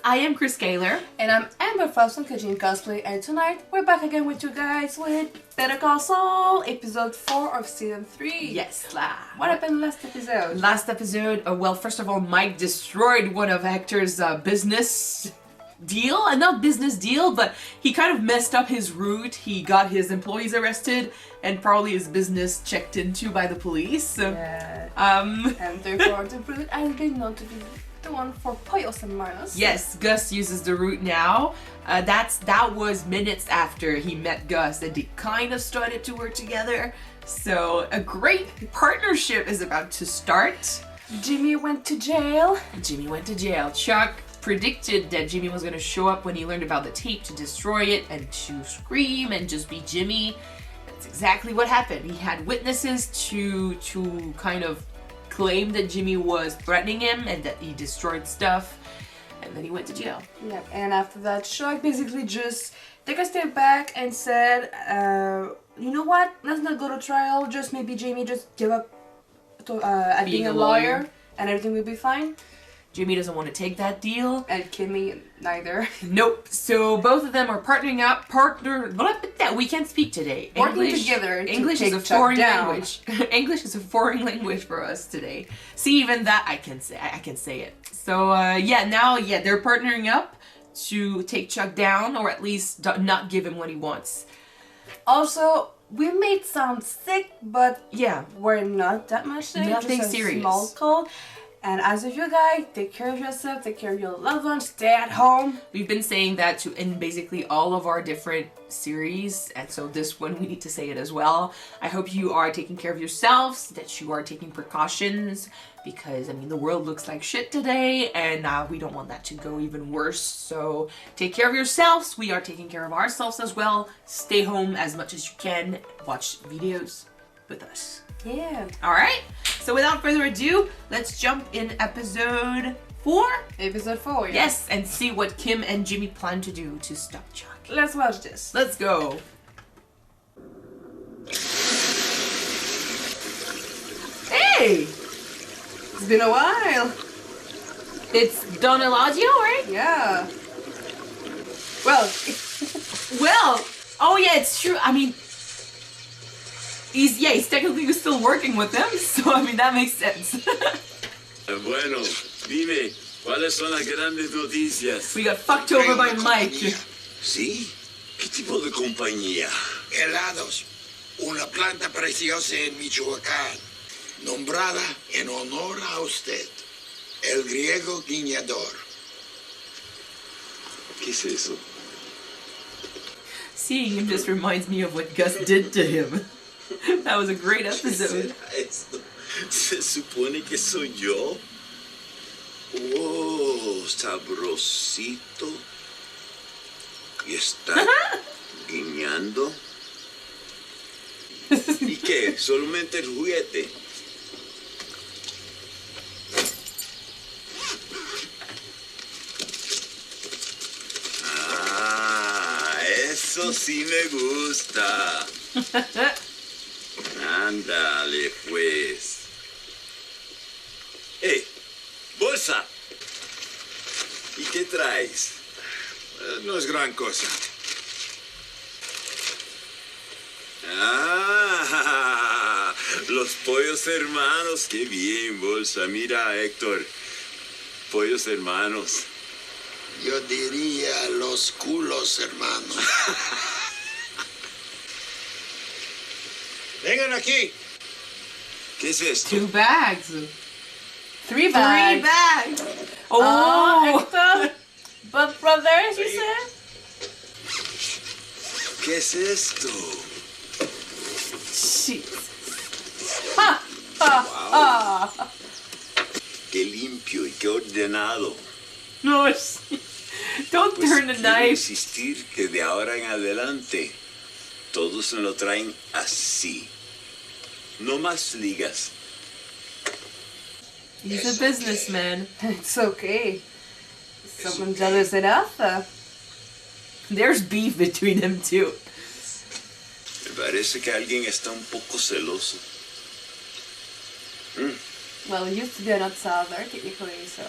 I am Chris Kaler. And I'm Amber from Kajin Cosplay, and tonight we're back again with you guys with Better Call Saul, episode 4 of season 3. Yes. What happened last episode? Last episode, well, first of all, Mike destroyed one of Hector's business deal. Not business deal, but he kind of messed up his route. He got his employees arrested and probably his business checked into by the police. Yeah. And therefore the route has been known to be the one for Pollos and Manos. Yes, Gus uses the route now. That was minutes after he met Gus and they kind of started to work together. So a great partnership is about to start. Jimmy went to jail. Chuck predicted that Jimmy was going to show up when he learned about the tape to destroy it and to scream and just be Jimmy. That's exactly what happened. He had witnesses to kind of claim that Jimmy was threatening him and that he destroyed stuff, and then he went to jail. Yep, and after that, Chuck basically just took a step back and said, you know what, let's not go to trial, just maybe Jamie just give up to, at being a lawyer and everything will be fine. Jimmy doesn't want to take that deal. And Kimmy neither. Nope. So both of them are partnering up. We can't speak today. Working together. English is a foreign language. English is a foreign language for us today. See, even that I can say it. So they're partnering up to take Chuck down, or at least not give him what he wants. Also, we may sound sick, but yeah, we're not that much sick. Nothing just a serious. Small cold. And as of you guys, take care of yourself, take care of your loved ones, stay at home. We've been saying that in basically all of our different series, and so this one we need to say it as well. I hope you are taking care of yourselves, that you are taking precautions, because I mean the world looks like shit today, and we don't want that to go even worse. So take care of yourselves. We are taking care of ourselves as well. Stay home as much as you can. Watch videos with us. Yeah. Alright, so without further ado, let's jump in episode 4? Episode 4, yeah. Yes, and see what Kim and Jimmy plan to do to stop Chuck. Let's watch this. Let's go. Hey! It's been a while. It's Don Eladio, right? Yeah. Well, oh yeah, it's true. I mean, he's technically still working with them, so I mean that makes sense. Bueno, dime, ¿cuáles son las grandes noticias? We got fucked over by Mike. ¿Sí? ¿Qué tipo de compañía? Helados, una planta preciosa en Michoacán, nombrada en honor a usted, el griego guiñador. ¿Qué es eso? Seeing him just reminds me of what Gus did to him. That was a great episode. Esto? ¿Se supone que soy yo? Oh, sabrosito. ¿Y está guiñando? ¿Y qué? ¿Solamente el juguete? Ah, eso sí me gusta. Ándale, pues. ¡Bolsa! ¿Y qué traes? No es gran cosa. ¡Ah! Los pollos hermanos. ¡Qué bien, bolsa! Mira, Héctor. Pollos hermanos. Yo diría los culos, hermanos. Vengan aquí. ¿Qué es esto? 2 bags. 3 bags. 3 bags. Oh, Hector. But brothers, you said? ¿Qué es esto? Shit. Ha! Ha! Ha! Qué limpio y qué ordenado. No, don't Pues turn the quiero knife. insistir que de ahora en adelante todos me lo traen así. No más ligas. He's a businessman. It's okay. Someone jealous enough? There's beef between them too. Me parece que alguien está un poco celoso. Well, it used to be an outsider, technically, so...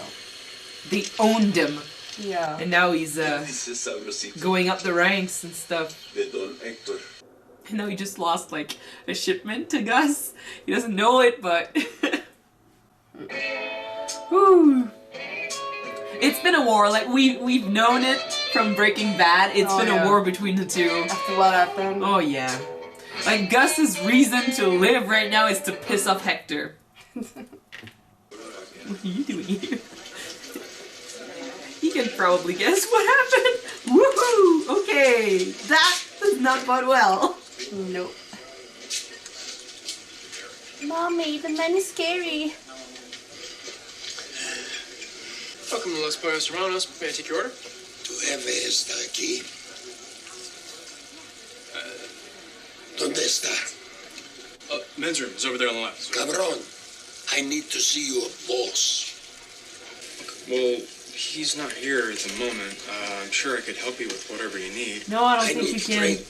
They owned him. Yeah. And now he's Dice Sabrosito going up the ranks and stuff. de Don Hector. I know he just lost like a shipment to Gus. He doesn't know it, but Whew. It's been a war. Like we've known it from Breaking Bad. It's been a war between the two. After what happened. Oh yeah. Like Gus's reason to live right now is to piss off Hector. What are you doing here? He can probably guess what happened. Woohoo! Okay, that does not bode well. Nope. Mommy, the man is scary. Welcome to Los Pollos Serranos. May I take your order? Tu jefe está aquí. ¿Dónde está? Men's room is over there on the left. Cabrón, I need to see your boss. Well, he's not here at the moment. I'm sure I could help you with whatever you need. No, I don't I think need you can. drink.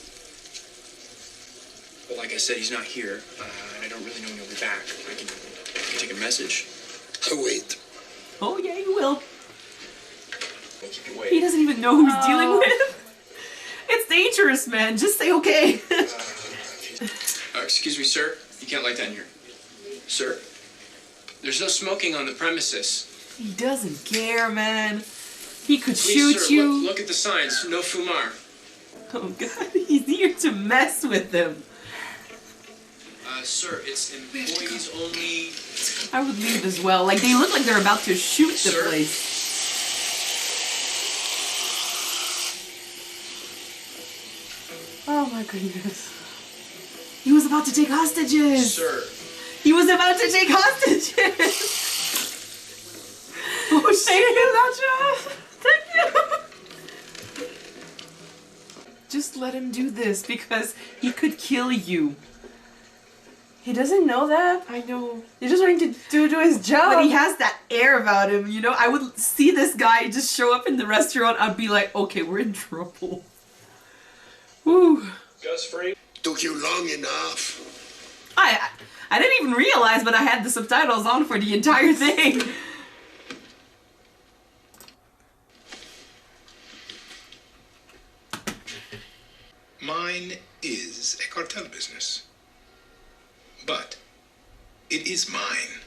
But like I said, he's not here. And I don't really know when he'll be back. I can take a message. I wait. Oh yeah, you will. We'll keep you He waiting. doesn't even know who he's dealing with. It's dangerous, man. Just say okay. Excuse me, sir. You can't light that in here. Sir? There's no smoking on the premises. He doesn't care, man. He could Please, shoot sir, you. Look at the signs. No fumar. Oh god, he's here to mess with them. Sir, it's employees only. I would leave as well. Like, they look like they're about to shoot the Sir? place. Oh my goodness. He was about to take hostages. Sir. He was about to take hostages. Oh shit. Thank you, Nacho. Thank you. Just let him do this because he could kill you. He doesn't know that. I know. He's just trying to do his job. But he has that air about him, you know? I would see this guy just show up in the restaurant, I'd be like, okay, we're in trouble. Woo. Gus free. Took you long enough. I didn't even realize, but I had the subtitles on for the entire thing. Mine is a cartel business. But it is mine.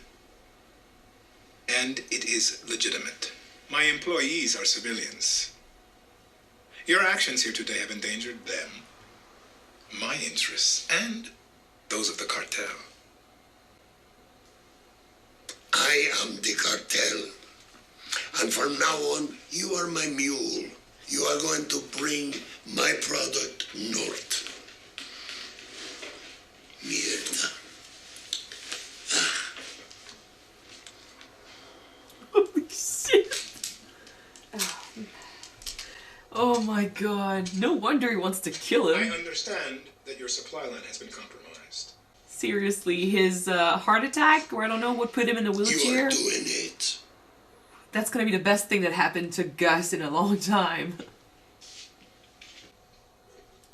And it is legitimate. My employees are civilians. Your actions here today have endangered them, my interests, and those of the cartel. I am the cartel. And from now on, you are my mule. You are going to bring my product north. Mierda. Holy shit. Oh my god. No wonder he wants to kill I him. understand that your supply line has been compromised. Seriously, his heart attack, or I don't know what put him in a You wheelchair. are doing it. That's gonna be the best thing that happened to Gus in a long time.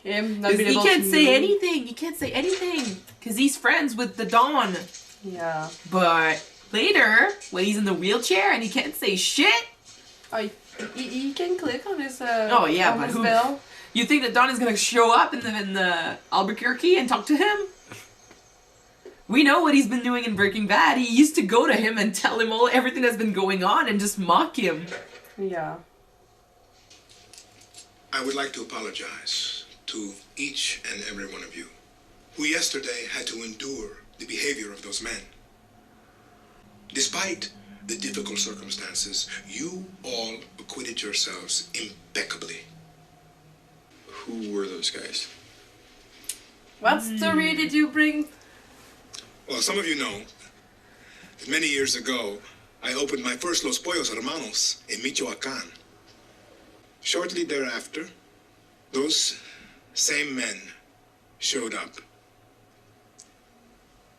Him not 'Cause being he able can't to say move. anything. He can't say anything. Because he's friends with the Dawn. Yeah. But later, when he's in the wheelchair and he can't say shit, Oh, you can click on his Oh, yeah, on but his who- bell. you think that Dawn is gonna show up in the Albuquerque and talk to him? We know what he's been doing in Breaking Bad. He used to go to him and tell him everything that's been going on and just mock him. Yeah. I would like to apologize to each and every one of you who yesterday had to endure the behavior of those men. Despite the difficult circumstances, you all acquitted yourselves impeccably. Who were those guys? What story did you bring? Well, some of you know that many years ago, I opened my first Los Pollos Hermanos in Michoacán. Shortly thereafter, those same men showed up.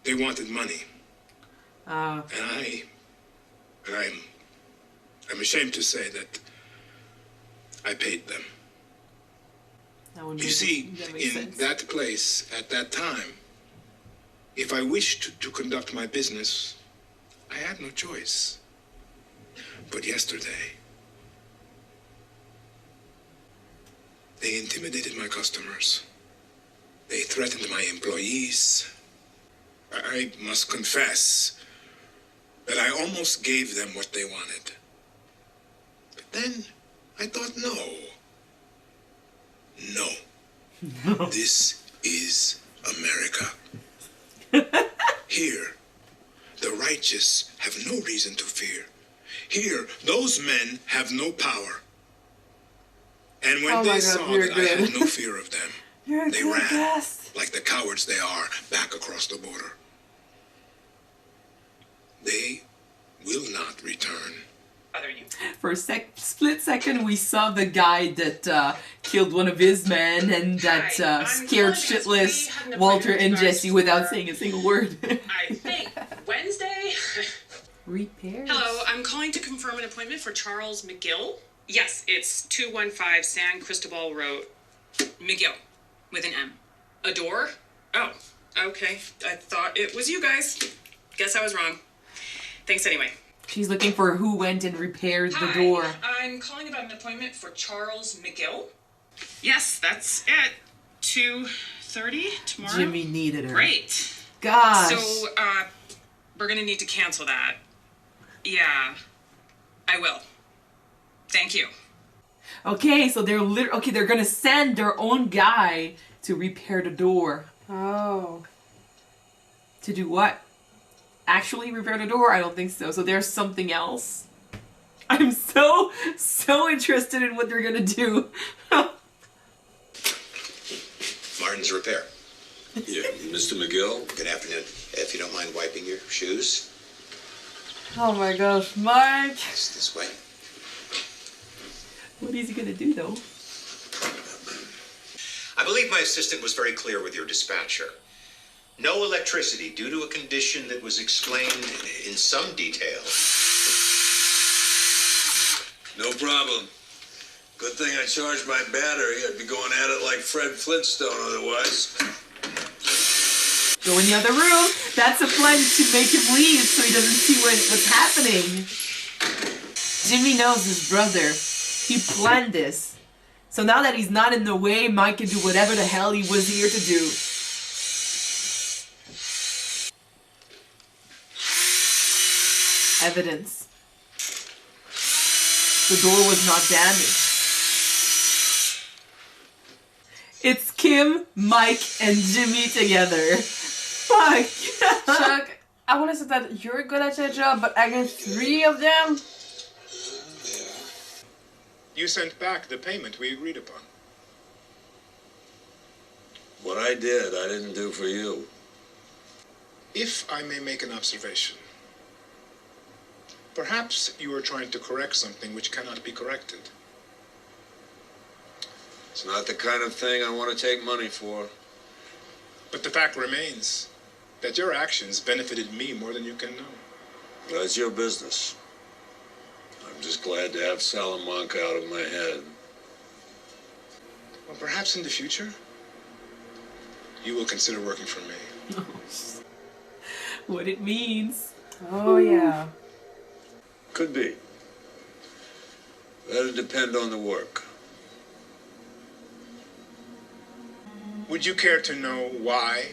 They wanted money, Uh, and I'm ashamed to say that I paid them. that would You make see, that makes in sense. that place at that time, if I wished to conduct my business, I had no choice. But yesterday, They intimidated my customers. They threatened my employees. I must confess that I almost gave them what they wanted. But then I thought, no. This is America. Here, the righteous have no reason to fear. Here, those men have no power. And when they saw that I had no fear of them, they ran, like the cowards they are, back across the border. They will not return. For a split second, we saw the guy that killed one of his men and that scared shitless Walter and Jesse without saying a single word. I think Wednesday. Repairs. Hello, I'm calling to confirm an appointment for Charles McGill. Yes, it's 215 San Cristobal Road. McGill, with an M. A door? Oh, okay. I thought it was you guys. Guess I was wrong. Thanks anyway. She's looking for who went and repaired the door. I'm calling about an appointment for Charles McGill. Yes, that's it. 2:30 tomorrow. Jimmy needed her. Great. Gosh. So, we're gonna need to cancel that. Yeah, I will. Thank you. Okay, so they're gonna send their own guy to repair the door. Oh. To do what? Actually repair the door? I don't think so. So there's something else. I'm so interested in what they're gonna do. Martin's Repair. Yeah, Mr. McGill? Good afternoon. If you don't mind wiping your shoes, Oh my gosh, Mark. it's this way. What is he gonna do though? I believe my assistant was very clear with your dispatcher. No electricity due to a condition that was explained in some detail. No problem. Good thing I charged my battery. I'd be going at it like Fred Flintstone otherwise. Go in the other room. That's a plan to make him leave so he doesn't see what's happening. Jimmy knows his brother. He planned this. So now that he's not in the way, Mike can do whatever the hell he was here to do. Evidence. The door was not damaged. It's Kim, Mike, and Jimmy together. Fuck. Chuck, I want to say that you're good at your job, but against 3 of them? You sent back the payment we agreed upon. What I did, I didn't do for you. If I may make an observation, perhaps you are trying to correct something which cannot be corrected. It's not the kind of thing I want to take money for. But the fact remains that your actions benefited me more than you can know. That's your business. I'm just glad to have Salamanca out of my head. Well, perhaps in the future, you will consider working for me. What it means. Oh, yeah. Could be. That'll depend on the work. Would you care to know why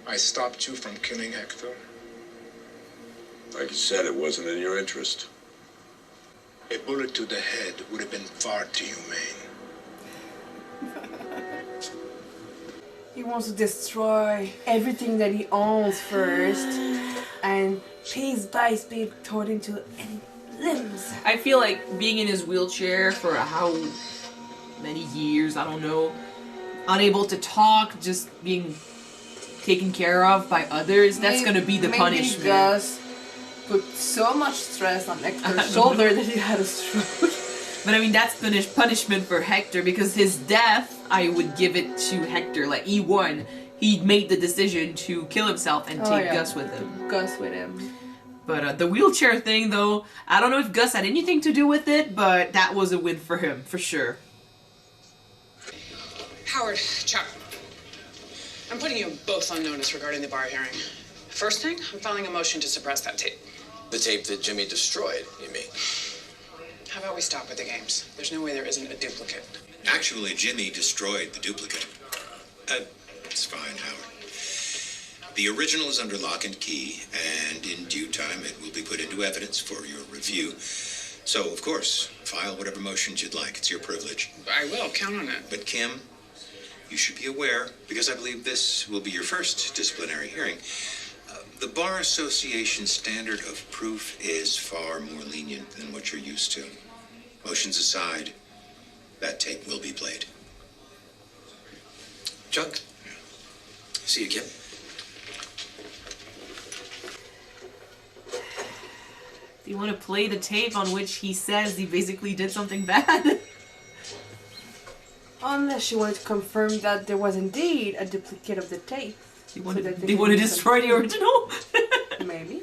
I stopped you from killing Hector? Like you said, it wasn't in your interest. A bullet to the head would have been far too humane. He wants to destroy everything that he owns first and piece by piece torn into limbs. I feel like being in his wheelchair for how many years, I don't know, unable to talk, just being taken care of by others, that's gonna be the punishment. Maybe Gus put so much stress on Hector's shoulder that he had a stroke. But I mean, that's punishment for Hector, because his death, I would give it to Hector. Like, he won. He made the decision to kill himself and take Gus with him. Gus with him. But the wheelchair thing, though, I don't know if Gus had anything to do with it, but that was a win for him, for sure. Howard, Chuck, I'm putting you both on notice regarding the bar hearing. First thing, I'm filing a motion to suppress that tape. The tape that Jimmy destroyed, you mean? How about we stop with the games? There's no way there isn't a duplicate. Actually, Jimmy destroyed the duplicate. It's fine, Howard. The original is under lock and key, and in due time it will be put into evidence for your review. So, of course, file whatever motions you'd like. It's your privilege. I will, count on it. But Kim, you should be aware, because I believe this will be your first disciplinary hearing, the Bar Association standard of proof is far more lenient than what you're used to. Motions aside, that tape will be played. Chuck? See you, Kim. Do you want to play the tape on which he says he basically did something bad? Unless you wanted to confirm that there was indeed a duplicate of the tape. Do you want to destroy the original? Maybe.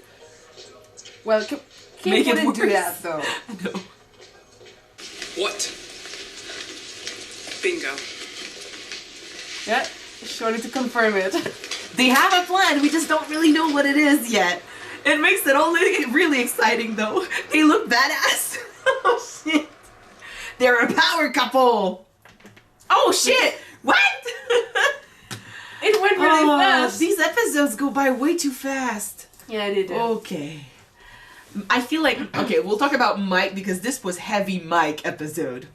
Well, Kim Make it wouldn't do worse. that, though. I know. What? Bingo. Yeah, she wanted to confirm it. They have a plan, we just don't really know what it is yet. It makes it all really exciting though. They look badass. Oh shit. They're a power couple. Oh shit. What? It went really fast. These episodes go by way too fast. Yeah, they do. Okay. I feel like, okay, we'll talk about Mike because this was heavy Mike episode.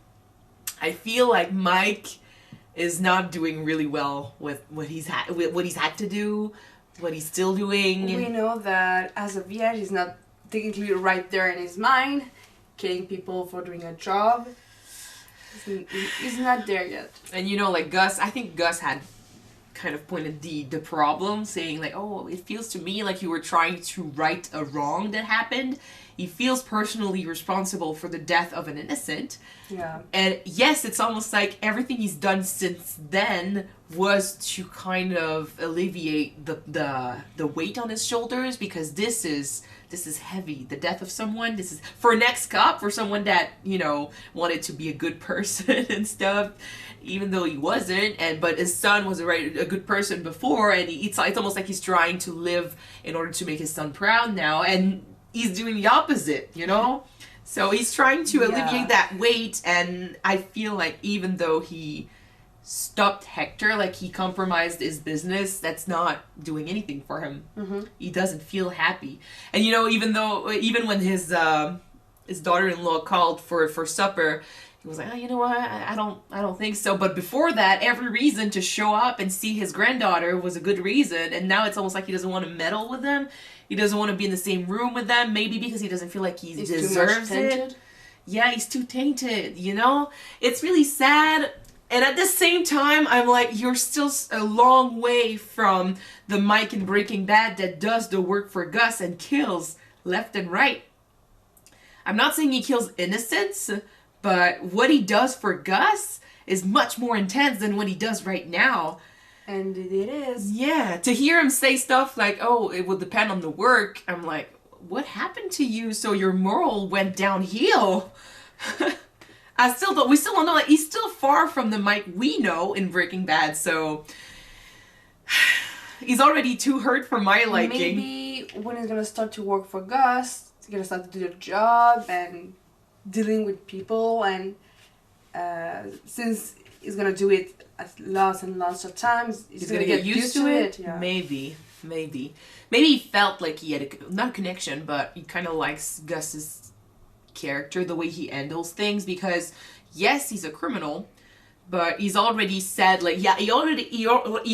I feel like Mike is not doing really well with what he's had to do, what he's still doing. We know that as of yet, he's not technically right there in his mind, killing people for doing a job. He's not there yet. And you know, like Gus, I think Gus had kind of pointed the problem, saying like, oh, it feels to me like you were trying to right a wrong that happened. He feels personally responsible for the death of an innocent. Yeah. And yes, it's almost like everything he's done since then was to kind of alleviate the weight on his shoulders, because this is heavy. The death of someone, this is for an ex-cop, for someone that, you know, wanted to be a good person and stuff, even though he wasn't, but his son was a good person before, and it's almost like he's trying to live in order to make his son proud now, and he's doing the opposite, you know? So he's trying to alleviate that weight, and I feel like even though he stopped Hector, like he compromised his business, that's not doing anything for him. Mm-hmm. He doesn't feel happy. And you know, even when his daughter-in-law called for supper, he was like, oh, you know what, I don't think so. But before that, every reason to show up and see his granddaughter was a good reason, and now it's almost like he doesn't want to meddle with them. He doesn't want to be in the same room with them, maybe because he doesn't feel like he deserves it. Yeah, he's too tainted, you know? It's really sad. And at the same time, I'm like, you're still a long way from the Mike in Breaking Bad that does the work for Gus and kills left and right. I'm not saying he kills innocents, but what he does for Gus is much more intense than what he does right now. And it is. Yeah, to hear him say stuff like, oh, it will depend on the work, I'm like, what happened to you so your moral went downhill? We still don't know, like, he's still far from the Mike we know in Breaking Bad, so he's already too hurt for my liking. Maybe when he's gonna start to work for Gus, he's gonna start to do the job and dealing with people, and since he's gonna do it lots and lots of times, he's gonna get used to it. Yeah. Maybe he felt like he had not a connection, but he kind of likes Gus's character, the way he handles things, because yes, he's a criminal, but he's already said, like, yeah, he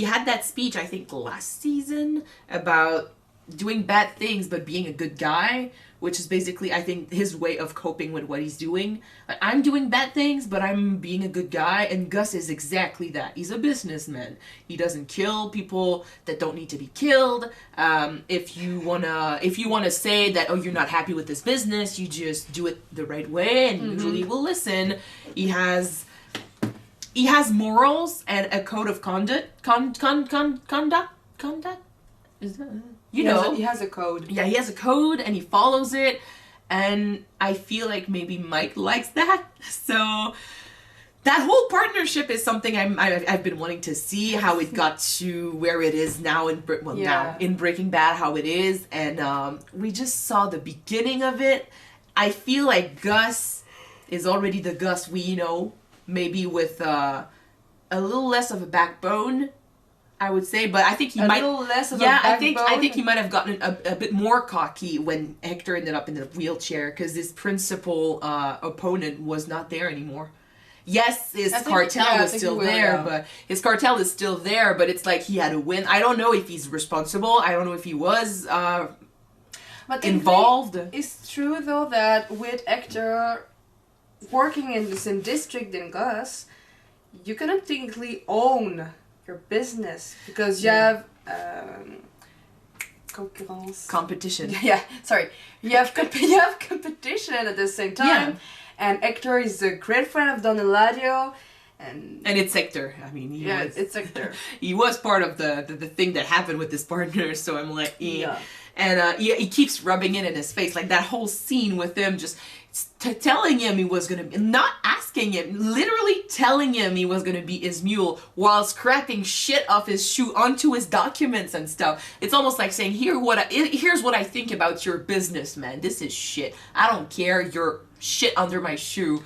had that speech, I think last season, about doing bad things but being a good guy, which is basically, I think, his way of coping with what he's doing. Like, I'm doing bad things, but I'm being a good guy, and Gus is exactly that. He's a businessman. He doesn't kill people that don't need to be killed. If you wanna say that, oh, you're not happy with this business, you just do it the right way, and usually will listen. He has morals and a code of conduct. Conduct. Is that? You know, he has a code. Yeah, he has a code and he follows it, and I feel like maybe Mike likes that. So that whole partnership is something I've been wanting to see, how it got to where it is now now in Breaking Bad, how it is, and we just saw the beginning of it. I feel like Gus is already the Gus we know, maybe with a little less of a backbone, I would say. But I think he might. A little less of a Yeah, backbone. I think he might have gotten a bit more cocky when Hector ended up in the wheelchair, because his principal opponent was not there anymore. Yes, his cartel was still there, but his cartel is still there, but it's like he had to win. I don't know if he's responsible. I don't know if he was involved. It's true though that with Hector working in the same district than Gus, you cannot technically own your business because you have concurrence. Competition. Yeah, sorry. You have competition at the same time. Yeah. And Hector is a great friend of Don Eladio. And it's Hector. I mean, it's Hector. He was part of the thing that happened with his partner, so I'm like, yeah. And he keeps rubbing it in his face. Like that whole scene with him just telling him he was going to be, not asking him, literally telling him he was going to be his mule while scrapping shit off his shoe onto his documents and stuff. It's almost like saying, here's what I think about your business, man. This is shit. I don't care. You're shit under my shoe.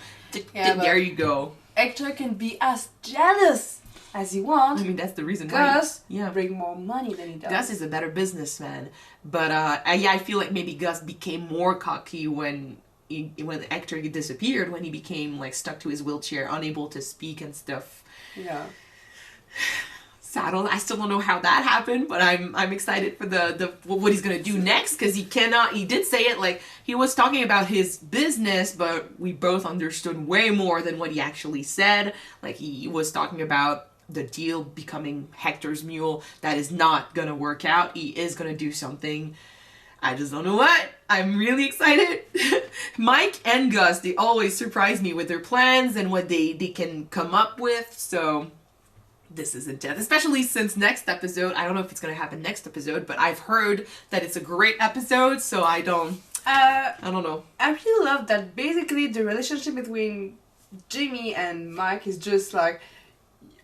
There you go. Hector can be as jealous as he wants. I mean, that's the reason why. Gus bring more money than he does. Gus is a better businessman. But I feel like maybe Gus became more cocky when Hector disappeared, when he became like stuck to his wheelchair, unable to speak and stuff. Yeah. So I still don't know how that happened, but I'm excited for the what he's gonna do next, because he did say it, like he was talking about his business, but we both understood way more than what he actually said. Like he was talking about the deal becoming Hector's mule. That is not gonna work out. He is gonna do something. I just don't know what. I'm really excited. Mike and Gus, they always surprise me with their plans and what they can come up with. So this is intense, especially since next episode, I don't know if it's going to happen next episode, but I've heard that it's a great episode, so I don't know. I really love that basically the relationship between Jimmy and Mike is just like,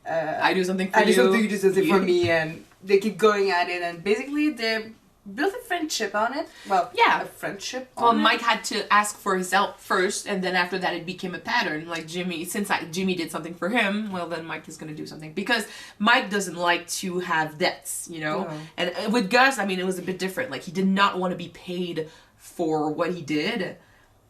I do something for you. I do something, you do something for me, and they keep going at it, and basically they built a friendship on it. Well, yeah, a friendship. Well, Mike had to ask for his help first, and then after that, it became a pattern. Like Jimmy, Jimmy did something for him, well, then Mike is gonna do something, because Mike doesn't like to have debts, you know. No. And with Gus, I mean, it was a bit different. Like he did not want to be paid for what he did,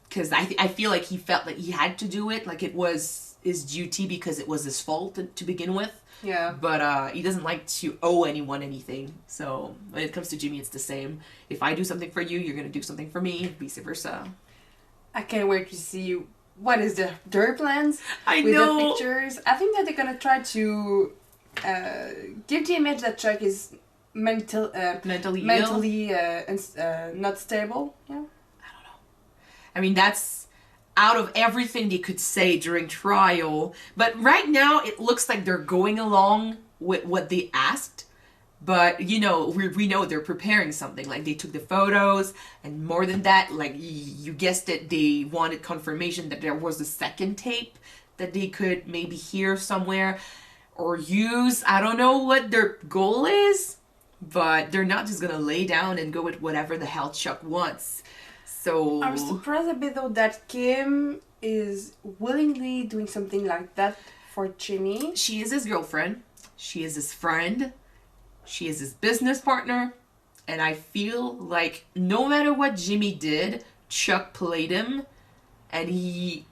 because I feel like he felt that he had to do it, like it was his duty because it was his fault to begin with. Yeah. But he doesn't like to owe anyone anything. So when it comes to Jimmy, it's the same. If I do something for you, you're going to do something for me, vice versa. I can't wait to see what is their plans with the pictures. I think that they're going to try to give the image that Chuck is mentally not stable. Yeah. I don't know. I mean, that's out of everything they could say during trial. But right now, it looks like they're going along with what they asked. But, you know, we know they're preparing something. Like, they took the photos, and more than that, like, you guessed it, they wanted confirmation that there was a second tape that they could maybe hear somewhere or use. I don't know what their goal is, but they're not just gonna lay down and go with whatever the hell Chuck wants. So I'm surprised a bit though that Kim is willingly doing something like that for Jimmy. She is his girlfriend. She is his friend. She is his business partner. And I feel like no matter what Jimmy did, Chuck played him and he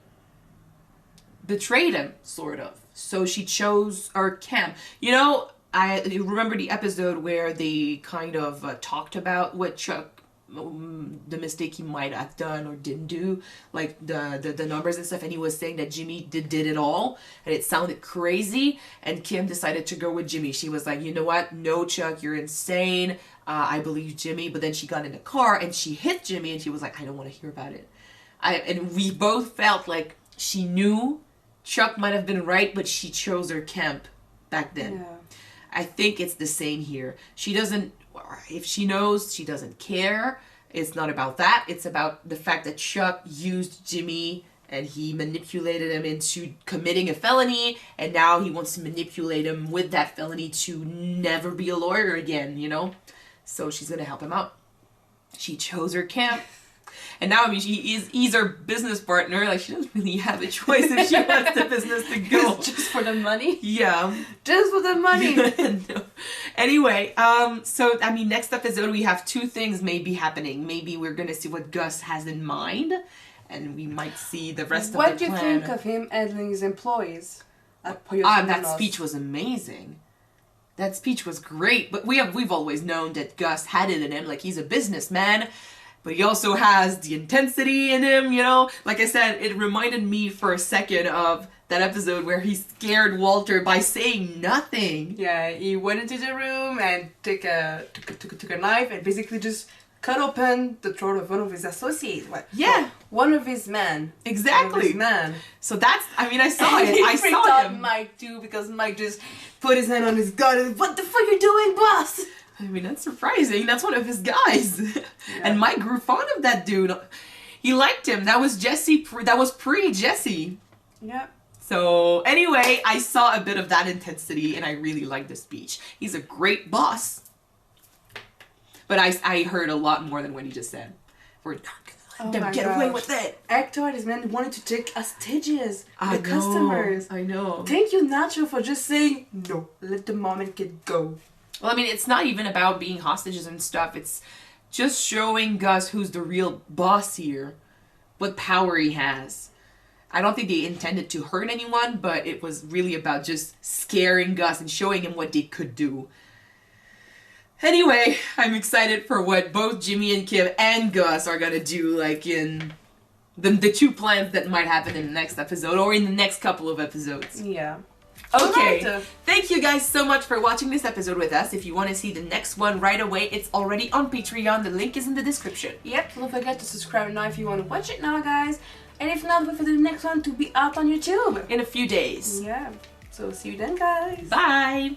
betrayed him, sort of. So she chose Cam. You know, I remember the episode where they kind of talked about what Chuck, the mistake he might have done or didn't do, like the numbers and stuff, and he was saying that Jimmy did it all, and it sounded crazy, and Kim decided to go with Jimmy. She was like, you know what, no, Chuck, you're insane, I believe Jimmy. But then she got in the car and she hit Jimmy, and she was like, I don't want to hear about it. And we both felt like she knew Chuck might have been right, but she chose her camp back then. Yeah. I think it's the same here. She doesn't, if she knows, she doesn't care. It's not about that. It's about the fact that Chuck used Jimmy and he manipulated him into committing a felony, and now he wants to manipulate him with that felony to never be a lawyer again, you know? So she's going to help him out. She chose her camp. And now, I mean, he's her business partner. Like, she doesn't really have a choice if she wants the business to go. Just for the money? Yeah. Just for the money. No. Anyway, so, I mean, next episode we have two things maybe happening. Maybe we're going to see what Gus has in mind, and we might see the rest of the plan. What do you think of him handling his employees at Pollos That Hermanos? speech was amazing. That speech was great, but we've always known that Gus had it in him, like he's a businessman, but he also has the intensity in him, you know? Like I said, it reminded me for a second of that episode where he scared Walter by saying nothing. Yeah, he went into the room and took a knife and basically just cut open the throat of one of his associates. Yeah. One of his men. Exactly. One of his men. So that's, I mean, I saw it. I freaked saw out him. Mike too, because Mike just put his hand on his gun and, what the fuck you doing, boss? I mean, that's surprising. That's one of his guys. Yeah. And Mike grew fond of that dude. He liked him. That was Jesse. That was pre-Jesse. Yeah. So anyway, I saw a bit of that intensity and I really liked the speech. He's a great boss. But I heard a lot more than what he just said. We're not gonna let them get away with it. Hector and his men wanted to take hostages. I The know, customers. I know. Thank you, Nacho, for just saying, no, let the mom and kid go. Well, I mean, it's not even about being hostages and stuff. It's just showing Gus who's the real boss here. What power he has. I don't think they intended to hurt anyone, but it was really about just scaring Gus and showing him what they could do. Anyway, I'm excited for what both Jimmy and Kim and Gus are gonna do, like in the two plans that might happen in the next episode or in the next couple of episodes. Yeah. Okay, Alright. thank you guys so much for watching this episode with us. If you want to see the next one right away, it's already on Patreon. The link is in the description. Yep, don't forget to subscribe now if you want to watch it now, guys. And if not, wait for the next one to be out on YouTube. In a few days. Yeah. So see you then, guys. Bye!